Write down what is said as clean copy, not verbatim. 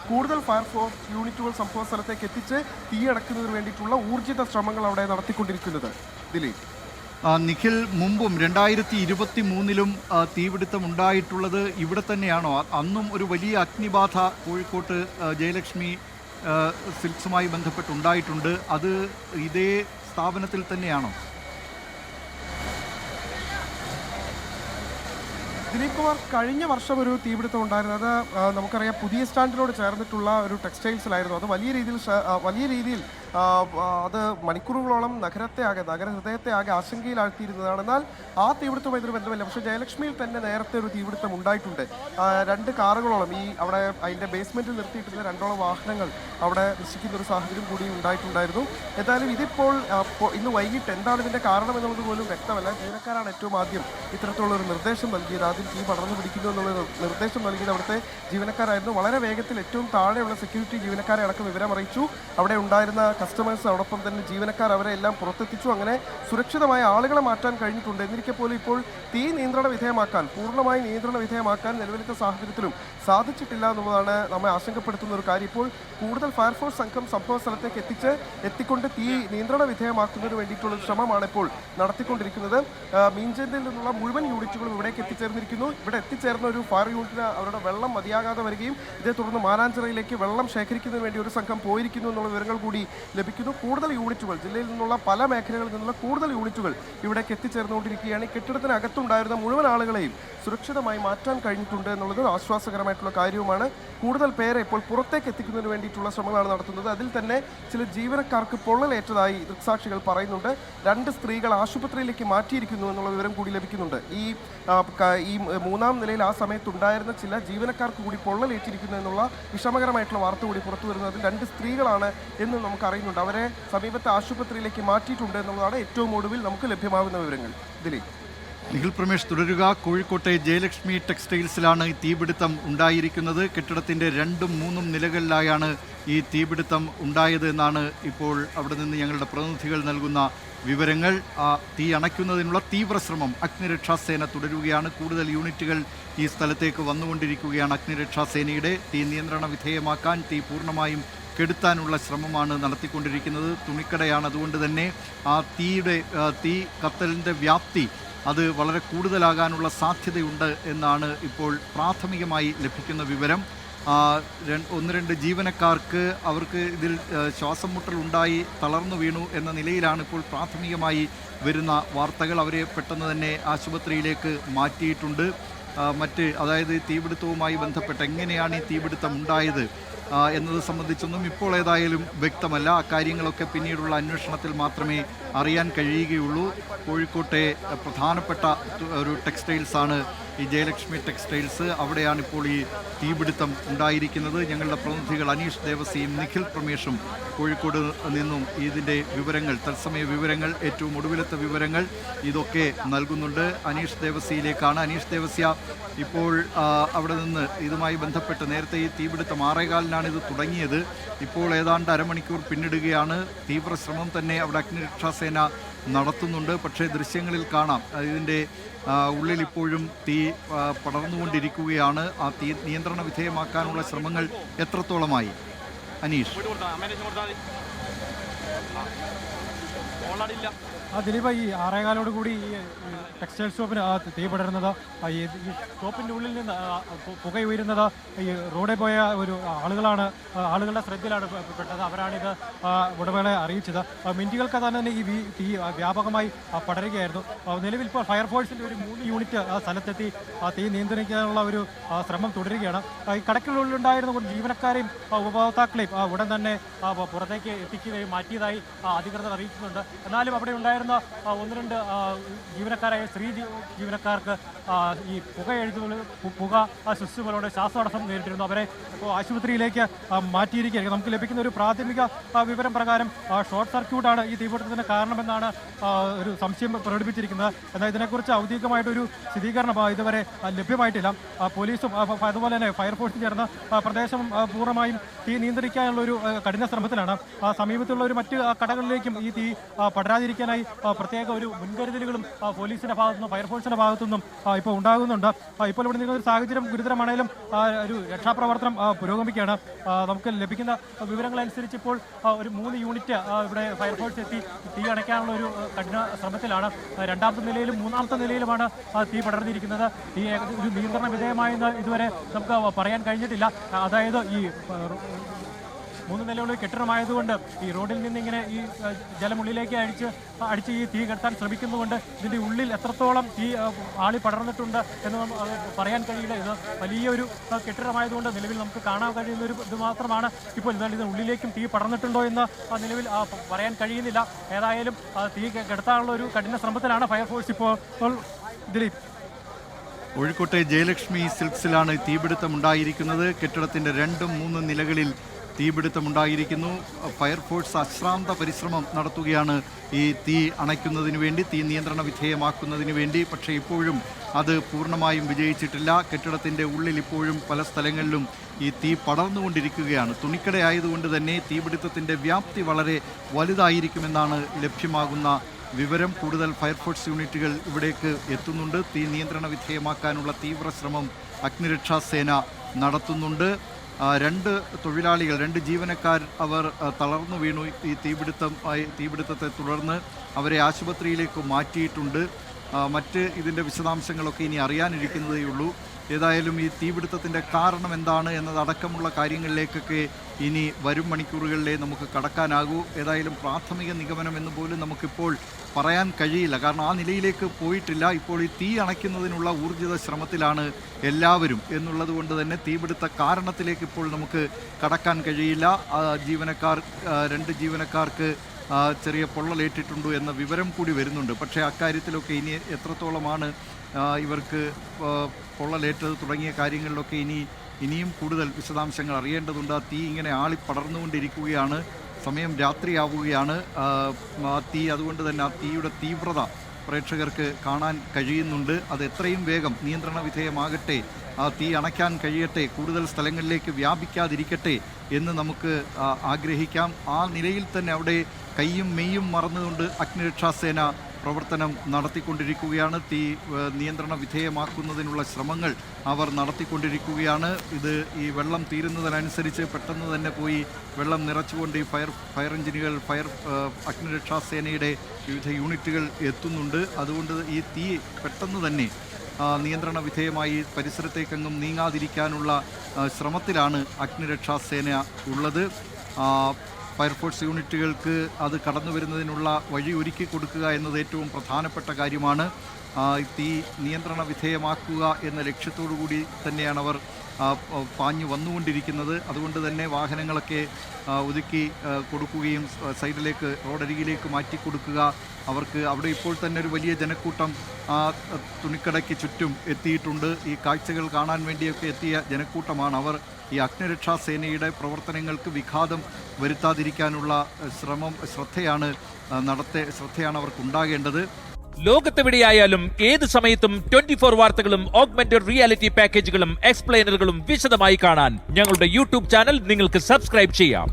കൂടുതൽ ഫയർഫോഴ്സ് യൂണിറ്റുകൾ സംഭവ സ്ഥലത്തേക്ക് എത്തിച്ച് തീയടക്കുന്നതിന് വേണ്ടിയിട്ടുള്ള ഊർജിത ശ്രമങ്ങൾ അവിടെ നടത്തിക്കൊണ്ടിരിക്കുന്നത്. ദിലീപ്, നിഖിൽ, മുമ്പും 2023-ലും തീപിടുത്തം ഉണ്ടായിട്ടുള്ളത് ഇവിടെ തന്നെയാണോ? അന്നും ഒരു വലിയ അഗ്നിബാധ കോഴിക്കോട്ട് ജയലക്ഷ്മി സിൽക്സുമായി ബന്ധപ്പെട്ടുണ്ടായിട്ടുണ്ട്. അത് ഇതേ സ്ഥാപനത്തിൽ തന്നെയാണോ? ദിലീപ് കുമാർ, കഴിഞ്ഞ വർഷം ഒരു തീപിടുത്തം ഉണ്ടായിരുന്നു. അത് നമുക്കറിയാം, പുതിയ സ്റ്റാൻഡിനോട് ചേർന്നിട്ടുള്ള ഒരു ടെക്സ്റ്റൈൽസിലായിരുന്നു. അത് വലിയ രീതിയിൽ അത് മണിക്കൂറുകളോളം നഗരഹൃദയത്തെ ആകെ ആശങ്കയിലാഴ്ത്തിയിരുന്നതാണ്. എന്നാൽ ആ തീപിടുത്തവുമായി ഇതിന് ബന്ധമില്ല. പക്ഷേ ജയലക്ഷ്മിയിൽ തന്നെ നേരത്തെ ഒരു തീപിടുത്തം ഉണ്ടായിട്ടുണ്ട്. 2 കാറുകളോളം അവിടെ അതിൻ്റെ ബേസ്മെൻറ്റിൽ നിർത്തിയിട്ടിരുന്ന 2ഓളം വാഹനങ്ങൾ അവിടെ നശിക്കുന്ന ഒരു സാഹചര്യം കൂടി ഉണ്ടായിട്ടുണ്ടായിരുന്നു. എന്തായാലും ഇതിപ്പോൾ ഇന്ന് വൈകിട്ട് എന്താണ് ഇതിൻ്റെ കാരണം എന്നുള്ളത് പോലും വ്യക്തമല്ല. ജീവനക്കാരാണ് ഏറ്റവും ആദ്യം ഇത്തരത്തിലുള്ള ഒരു നിർദ്ദേശം നൽകിയത്. ആദ്യം തീ പടർന്നു പിടിക്കുന്നു എന്നുള്ള നിർദ്ദേശം നൽകിയത് അവിടുത്തെ ജീവനക്കാരായിരുന്നു. വളരെ വേഗത്തിൽ ഏറ്റവും താഴെയുള്ള സെക്യൂരിറ്റി ജീവനക്കാരെ അടക്കം വിവരം അറിയിച്ചു. അവിടെ ഉണ്ടായിരുന്ന കസ്റ്റമേഴ്സ്, അതോടൊപ്പം തന്നെ ജീവനക്കാർ, അവരെ എല്ലാം പുറത്തെത്തിച്ചു. അങ്ങനെ സുരക്ഷിതമായ ആളുകളെ മാറ്റാൻ കഴിഞ്ഞിട്ടുണ്ട്. എന്നിരിക്കെ പോലും ഇപ്പോൾ തീ പൂർണ്ണമായി നിയന്ത്രണ വിധേയമാക്കാൻ നിലവിലത്തെ സാഹചര്യത്തിലും സാധിച്ചിട്ടില്ല എന്നുള്ളതാണ് നമ്മെ ആശങ്കപ്പെടുത്തുന്ന ഒരു കാര്യം. ഇപ്പോൾ കൂടുതൽ ഫയർഫോഴ്സ് സംഘം സംഭവ സ്ഥലത്തേക്ക് എത്തിക്കൊണ്ട് തീ നിയന്ത്രണ വിധേയമാക്കുന്നതിന് വേണ്ടിയിട്ടുള്ള ശ്രമമാണ് ഇപ്പോൾ നടത്തിക്കൊണ്ടിരിക്കുന്നത്. മീഞ്ചന്റിൽ നിന്നുള്ള മുഴുവൻ യൂണിറ്റുകളും ഇവിടേക്ക് എത്തിച്ചേർന്നിരിക്കുന്നു. ഇവിടെ എത്തിച്ചേർന്ന ഒരു ഫയർ യൂണിറ്റിന് അവരുടെ വെള്ളം മതിയാകാതെ വരികയും ഇതേ തുടർന്ന് മാനാഞ്ചിറയിലേക്ക് വെള്ളം ശേഖരിക്കുന്നതിന് വേണ്ടി ഒരു സംഘം പോയിരിക്കുന്നു എന്നുള്ള വിവരങ്ങൾ കൂടി ലഭിക്കുന്നു. കൂടുതൽ യൂണിറ്റുകൾ, ജില്ലയിൽ നിന്നുള്ള പല മേഖലകളിൽ നിന്നുള്ള കൂടുതൽ യൂണിറ്റുകൾ ഇവിടേക്ക് എത്തിച്ചേർന്നുകൊണ്ടിരിക്കുകയാണ്. ഈ കെട്ടിടത്തിനകത്തുണ്ടായിരുന്ന മുഴുവൻ ആളുകളെയും സുരക്ഷിതമായി മാറ്റാൻ കഴിഞ്ഞിട്ടുണ്ട് എന്നുള്ളത് ആശ്വാസകരമായിട്ടുള്ള കാര്യവുമാണ്. കൂടുതൽ പേരെ ഇപ്പോൾ പുറത്തേക്ക് എത്തിക്കുന്നതിന് വേണ്ടിയിട്ടുള്ള ശ്രമങ്ങളാണ് നടത്തുന്നത്. അതിൽ തന്നെ ചില ജീവനക്കാർക്ക് പൊള്ളലേറ്റതായി ദൃക്സാക്ഷികൾ പറയുന്നുണ്ട്. 2 സ്ത്രീകൾ ആശുപത്രിയിലേക്ക് മാറ്റിയിരിക്കുന്നു എന്നുള്ള വിവരം കൂടി ലഭിക്കുന്നുണ്ട്. ഈ 3-ാം നിലയിൽ ആ സമയത്തുണ്ടായിരുന്ന ചില ജീവനക്കാർക്ക് കൂടി പൊള്ളലേറ്റിരിക്കുന്നു എന്നുള്ള വിഷമകരമായിട്ടുള്ള വാർത്ത കൂടി പുറത്തു വരുന്നത്. അതിൽ 2 സ്ത്രീകളാണ് എന്നും നമുക്ക് അറിയുന്നുണ്ട്. അവരെ സമീപത്തെ ആശുപത്രിയിലേക്ക് മാറ്റിയിട്ടുണ്ട് എന്നുള്ളതാണ് ഏറ്റവും ഒടുവിൽ നമുക്ക് ലഭ്യമാകുന്ന വിവരങ്ങൾ. ദിലീപ്, നിഖിൽ പ്രമേഷ് തുടരുക. കോഴിക്കോട്ടെ ജയലക്ഷ്മി ടെക്സ്റ്റൈൽസിലാണ് ഈ തീപിടുത്തം ഉണ്ടായിരിക്കുന്നത്. കെട്ടിടത്തിൻ്റെ 2ഉം 3ഉം നിലകളിലായാണ് ഈ തീപിടുത്തം ഉണ്ടായത് എന്നാണ് ഇപ്പോൾ അവിടെ നിന്ന് ഞങ്ങളുടെ പ്രതിനിധികൾ നൽകുന്ന വിവരങ്ങൾ. തീ അണയ്ക്കുന്നതിനുള്ള തീവ്രശ്രമം അഗ്നിരക്ഷാസേന തുടരുകയാണ്. കൂടുതൽ യൂണിറ്റുകൾ ഈ സ്ഥലത്തേക്ക് വന്നുകൊണ്ടിരിക്കുകയാണ്. അഗ്നിരക്ഷാസേനയുടെ തീ നിയന്ത്രണ വിധേയമാക്കാൻ, തീ പൂർണ്ണമായും കെടുത്താനുള്ള ശ്രമമാണ് നടത്തിക്കൊണ്ടിരിക്കുന്നത്. തുണിക്കടയാണ്, അതുകൊണ്ട് തന്നെ ആ തീ കത്തലിൻ്റെ വ്യാപ്തി അത് വളരെ കൂടുതലാകാനുള്ള സാധ്യതയുണ്ട് എന്നാണ് ഇപ്പോൾ പ്രാഥമികമായി ലഭിക്കുന്ന വിവരം. 1-2 ജീവനക്കാർക്ക് അവർക്ക് ഇതിൽ ശ്വാസം മുട്ടലുണ്ടായി തളർന്നു വീണു എന്ന നിലയിലാണ് ഇപ്പോൾ പ്രാഥമികമായി വരുന്ന വാർത്തകൾ. അവരെ പെട്ടെന്ന് തന്നെ ആശുപത്രിയിലേക്ക് മാറ്റിയിട്ടുണ്ട്. അതായത് തീപിടുത്തവുമായി ബന്ധപ്പെട്ട് എങ്ങനെയാണ് ഈ തീപിടുത്തം ഉണ്ടായത് എന്നത് സംബന്ധിച്ചൊന്നും ഇപ്പോൾ ഏതായാലും വ്യക്തമല്ല. അക്കാര്യങ്ങളൊക്കെ പിന്നീടുള്ള അന്വേഷണത്തിൽ മാത്രമേ അറിയാൻ കഴിയുകയുള്ളൂ. കോഴിക്കോട്ടെ പ്രധാനപ്പെട്ട ഒരു ടെക്സ്റ്റൈൽസാണ് ഈ ജയലക്ഷ്മി ടെക്സ്റ്റൈൽസ്. അവിടെയാണ് ഇപ്പോൾ ഈ തീപിടുത്തം ഉണ്ടായിരിക്കുന്നത്. ഞങ്ങളുടെ പ്രതിനിധികൾ അനീഷ് ദേവസിയും നിഖിൽ പ്രമേഷും കോഴിക്കോട് നിന്നും ഇതിൻ്റെ വിവരങ്ങൾ, തത്സമയ വിവരങ്ങൾ, ഏറ്റവും ഒടുവിലത്തെ വിവരങ്ങൾ ഇതൊക്കെ നൽകുന്നുണ്ട്. അനീഷ് ദേവസിയിലേക്കാണ്. അനീഷ് ദേവസ്യ, ഇപ്പോൾ അവിടെ നിന്ന് ഇതുമായി ബന്ധപ്പെട്ട് നേരത്തെ ഈ തീപിടുത്തം 6:15-നാണ് ഇത് തുടങ്ങിയത്. ഇപ്പോൾ ഏതാണ്ട് അരമണിക്കൂർ പിന്നിടുകയാണ്. തീവ്രശ്രമം തന്നെ അവിടെ അഗ്നിരക്ഷാസേന നടത്തുന്നുണ്ട്. പക്ഷേ ദൃശ്യങ്ങളിൽ കാണാം ഇതിൻ്റെ ഉള്ളിൽ ഇപ്പോഴും തീ പടർന്നുകൊണ്ടിരിക്കുകയാണ്. ആ തീ നിയന്ത്രണ വിധേയമാക്കാനുള്ള ശ്രമങ്ങൾ എത്രത്തോളമായി അനീഷ്? ദിലീപ്, ഈ 6:15 കൂടി ഈ ടെക്സ്റ്റൈൽ ഷോപ്പിന് തീ പടരുന്നത്, ഈ ഷോപ്പിൻ്റെ ഉള്ളിൽ നിന്ന് പുക ഉയരുന്നത് ഈ റോഡിൽ പോയ ആളുകളുടെ ശ്രദ്ധയിലാണ് പെട്ടത്. അവരാണിത് ഉടമകളെ അറിയിച്ചത്. മിനിറ്റുകൾക്ക് തന്നെ ഈ തീ വ്യാപകമായി പടരുകയായിരുന്നു. നിലവിൽ ഇപ്പോൾ ഫയർഫോഴ്സിൻ്റെ ഒരു 3 യൂണിറ്റ് സ്ഥലത്തെത്തി തീ നിയന്ത്രിക്കാനുള്ള ഒരു ശ്രമം തുടരുകയാണ്. ഈ കടയ്ക്കുള്ളിലുണ്ടായിരുന്ന ജീവനക്കാരെയും ഉപഭോക്താക്കളെയും ഉടൻ തന്നെ പുറത്തേക്ക് എത്തിക്കുകയും മാറ്റിയതായി അധികൃതർ അറിയിക്കുന്നുണ്ട്. എന്നാലും അവിടെ ഉണ്ടായിരുന്ന 1-2 ജീവനക്കാരായ സ്ത്രീ ജീവനക്കാർക്ക് ഈ പുക ശ്വസിച്ചുകൊണ്ട് ശ്വാസതടസ്സം നേരിട്ടിരുന്നു. അവരെ ഇപ്പോൾ ആശുപത്രിയിലേക്ക് മാറ്റിയിരിക്കുകയാണ്. നമുക്ക് ലഭിക്കുന്ന ഒരു പ്രാഥമിക വിവരം പ്രകാരം ഷോർട്ട് സർക്യൂട്ടാണ് ഈ തീപിടുത്തത്തിന് കാരണമെന്നാണ് ഒരു സംശയം പ്രകടിപ്പിച്ചിരിക്കുന്നത്. എന്നാൽ ഇതിനെക്കുറിച്ച് ഔദ്യോഗികമായിട്ടൊരു സ്ഥിരീകരണം ഇതുവരെ ലഭ്യമായിട്ടില്ല. പോലീസും അതുപോലെ തന്നെ ഫയർഫോഴ്സും ചേർന്ന് പ്രദേശം പൂർണ്ണമായും തീ നിയന്ത്രിക്കാനുള്ള ഒരു കഠിന ശ്രമത്തിലാണ്. സമീപത്തുള്ള ഒരു മറ്റ് കടകളിലേക്കും ഈ തീ പടരാതിരിക്കാനായി പ്രത്യേക ഒരു മുൻകരുതലുകളും പോലീസിന്റെ ഭാഗത്തുനിന്നും ഫയർഫോഴ്സിന്റെ ഭാഗത്തുനിന്നും ഇപ്പോൾ ഉണ്ടാകുന്നുണ്ട്. ഇപ്പോൾ ഇവിടെ നിൽക്കുന്ന ഒരു സാഹചര്യം ഗുരുതരമാണെങ്കിലും ഒരു രക്ഷാപ്രവർത്തനം പുരോഗമിക്കുകയാണ്. നമുക്ക് ലഭിക്കുന്ന വിവരങ്ങളനുസരിച്ച് ഇപ്പോൾ ഒരു 3 യൂണിറ്റ് ഇവിടെ ഫയർഫോഴ്സ് എത്തി തീ അണയ്ക്കാനുള്ള ഒരു കഠിന ശ്രമത്തിലാണ്. രണ്ടാമത്തെ നിലയിലും മൂന്നാമത്തെ നിലയിലുമാണ് തീ പടർന്നിരിക്കുന്നത്. തീ ഒരു നിയന്ത്രണ വിധേയമായെന്ന് ഇതുവരെ നമുക്ക് പറയാൻ കഴിഞ്ഞിട്ടില്ല. അതായത് ഈ 3 നിലയുള്ള കെട്ടിടമായതുകൊണ്ട് ഈ റോഡിൽ നിന്ന് ഇങ്ങനെ ഈ ജലമുള്ളിലേക്ക് അടിച്ച് ഈ തീ കെടുത്താൻ ശ്രമിക്കുന്നതുകൊണ്ട് ഇതിൻ്റെ ഉള്ളിൽ എത്രത്തോളം തീ ആളി പടർന്നിട്ടുണ്ട് എന്ന് പറയാൻ കഴിയില്ല. ഇത് വലിയൊരു കെട്ടിടമായതുകൊണ്ട് നിലവിൽ നമുക്ക് കാണാൻ കഴിയുന്ന ഒരു ഇത് മാത്രമാണ്. ഇപ്പോൾ ഇതിന് ഉള്ളിലേക്കും തീ പടർന്നിട്ടുണ്ടോ എന്ന് നിലവിൽ പറയാൻ കഴിയുന്നില്ല. ഏതായാലും തീ കെടുത്താനുള്ള ഒരു കഠിന ശ്രമത്തിലാണ് ഫയർഫോഴ്സ് ഇപ്പോൾ. ദിലീപ്, കോഴിക്കോട്ടെ ജയലക്ഷ്മി സിൽക്സിലാണ് തീപിടുത്തം ഉണ്ടായിരിക്കുന്നത്. കെട്ടിടത്തിൻ്റെ 2-3 നിലകളിൽ തീപിടുത്തമുണ്ടായിരിക്കുന്നു. ഫയർഫോഴ്സ് അശ്രാന്ത പരിശ്രമം നടത്തുകയാണ് ഈ തീ അണയ്ക്കുന്നതിന് വേണ്ടി, തീ നിയന്ത്രണ വിധേയമാക്കുന്നതിന് വേണ്ടി. പക്ഷേ ഇപ്പോഴും അത് പൂർണ്ണമായും വിജയിച്ചിട്ടില്ല. കെട്ടിടത്തിൻ്റെ ഉള്ളിൽ ഇപ്പോഴും പല സ്ഥലങ്ങളിലും ഈ തീ പടർന്നുകൊണ്ടിരിക്കുകയാണ്. തുണിക്കടയായതുകൊണ്ട് തന്നെ തീപിടുത്തത്തിൻ്റെ വ്യാപ്തി വളരെ വലുതായിരിക്കുമെന്നാണ് ലഭ്യമാകുന്ന വിവരം. കൂടുതൽ ഫയർഫോഴ്സ് യൂണിറ്റുകൾ ഇവിടേക്ക് എത്തുന്നുണ്ട്. തീ നിയന്ത്രണ വിധേയമാക്കാനുള്ള തീവ്ര ശ്രമം അഗ്നിരക്ഷാസേന നടത്തുന്നുണ്ട്. 2 തൊഴിലാളികൾ, 2 ജീവനക്കാർ അവർ തളർന്നു വീണു. ഈ തീപിടുത്തത്തെ തുടർന്ന് അവരെ ആശുപത്രിയിലേക്ക് മാറ്റിയിട്ടുണ്ട്. മറ്റ് ഇതിൻ്റെ വിശദാംശങ്ങളൊക്കെ ഇനി അറിയാനിരിക്കുന്നതേയുള്ളൂ. ഏതായാലും ഈ തീപിടുത്തത്തിൻ്റെ കാരണം എന്താണ് എന്നതടക്കമുള്ള കാര്യങ്ങളിലേക്കൊക്കെ ഇനി വരും മണിക്കൂറുകളിലേ നമുക്ക് കടക്കാനാകൂ. ഏതായാലും പ്രാഥമിക നിഗമനം എന്ന് പോലും നമുക്കിപ്പോൾ പറയാൻ കഴിയില്ല. കാരണം ആ നിലയിലേക്ക് പോയിട്ടില്ല. ഇപ്പോൾ ഈ തീ അണയ്ക്കുന്നതിനുള്ള ഊർജിത ശ്രമത്തിലാണ് എല്ലാവരും എന്നുള്ളത് കൊണ്ട് തന്നെ തീപിടുത്ത കാരണത്തിലേക്ക് ഇപ്പോൾ നമുക്ക് കടക്കാൻ കഴിയില്ല. 2 ജീവനക്കാർക്ക് ചെറിയ പൊള്ളലേറ്റിട്ടുണ്ട് എന്ന വിവരം കൂടി വരുന്നുണ്ട്. പക്ഷേ അക്കാര്യത്തിലൊക്കെ ഇനി എത്രത്തോളമാണ് ഇവർക്ക് പൊള്ളലേറ്റത് തുടങ്ങിയ കാര്യങ്ങളിലൊക്കെ ഇനിയും കൂടുതൽ വിശദാംശങ്ങൾ അറിയേണ്ടതുണ്ട്. ആ തീ ഇങ്ങനെ ആളിപ്പടർന്നുകൊണ്ടിരിക്കുകയാണ്. സമയം രാത്രിയാവുകയാണ്. തീ അതുകൊണ്ട് തന്നെ ആ തീയുടെ തീവ്രത പ്രേക്ഷകർക്ക് കാണാൻ കഴിയുന്നുണ്ട്. അത് എത്രയും വേഗം നിയന്ത്രണ വിധേയമാകട്ടെ, ആ തീ അണയ്ക്കാൻ കഴിയട്ടെ, കൂടുതൽ സ്ഥലങ്ങളിലേക്ക് വ്യാപിക്കാതിരിക്കട്ടെ എന്ന് നമുക്ക് ആഗ്രഹിക്കാം. ആ നിലയിൽ തന്നെ അവിടെ കൈയും മെയ്യും മറന്നുകൊണ്ട് അഗ്നിരക്ഷാസേന പ്രവർത്തനം നടത്തിക്കൊണ്ടിരിക്കുകയാണ്. തീ നിയന്ത്രണ വിധേയമാക്കുന്നതിനുള്ള ശ്രമങ്ങൾ അവർ നടത്തിക്കൊണ്ടിരിക്കുകയാണ്. ഇത് ഈ വെള്ളം തീരുന്നതിനനുസരിച്ച് പെട്ടെന്ന് തന്നെ പോയി വെള്ളം നിറച്ചുകൊണ്ട് ഈ ഫയർ എഞ്ചിനുകൾ, അഗ്നിരക്ഷാസേനയുടെ വിവിധ യൂണിറ്റുകൾ എത്തുന്നുണ്ട്. അതുകൊണ്ട് ഈ തീ പെട്ടെന്ന് തന്നെ നിയന്ത്രണ വിധേയമായി പരിസരത്തേക്കെങ്ങും നീങ്ങാതിരിക്കാനുള്ള ശ്രമത്തിലാണ് അഗ്നിരക്ഷാസേന ഉള്ളത്. ഫയർഫോഴ്സ് യൂണിറ്റുകൾക്ക് അത് കടന്നു വരുന്നതിനുള്ള വഴി ഒരുക്കി കൊടുക്കുക എന്നത് ഏറ്റവും പ്രധാനപ്പെട്ട കാര്യമാണ്. തീ നിയന്ത്രണ വിധേയമാക്കുക എന്ന ലക്ഷ്യത്തോടു കൂടി തന്നെയാണ് അവർ പാഞ്ഞു വന്നുകൊണ്ടിരിക്കുന്നത്. അതുകൊണ്ട് തന്നെ വാഹനങ്ങളൊക്കെ ഒതുക്കി കൊടുക്കുകയും സൈഡിലേക്ക്, റോഡരികിലേക്ക് മാറ്റി കൊടുക്കുക. അവർക്ക് അവിടെ ഇപ്പോൾ തന്നെ ഒരു വലിയ ജനക്കൂട്ടം തുണിക്കടയ്ക്ക് ചുറ്റും എത്തിയിട്ടുണ്ട്. ഈ കാഴ്ചകൾ കാണാൻ വേണ്ടിയൊക്കെ എത്തിയ ജനക്കൂട്ടമാണ് അവർ. ഈ അഗ്നിരക്ഷാസേനയുടെ പ്രവർത്തനങ്ങൾക്ക് വിഘാതം വരുത്താതിരിക്കാനുള്ള ശ്രദ്ധയാണ് അവർക്കുണ്ടാകേണ്ടത്. ലോകത്തെവിടെയായാലും ഏത് സമയത്തും 24 വാർത്തകളും ഓഗ്മെന്റഡ് റിയാലിറ്റി പാക്കേജുകളും എക്സ്പ്ലെയിനറുകളും വിശദമായി കാണാൻ ഞങ്ങളുടെ യൂട്യൂബ് ചാനൽ നിങ്ങൾക്ക് സബ്സ്ക്രൈബ് ചെയ്യാം.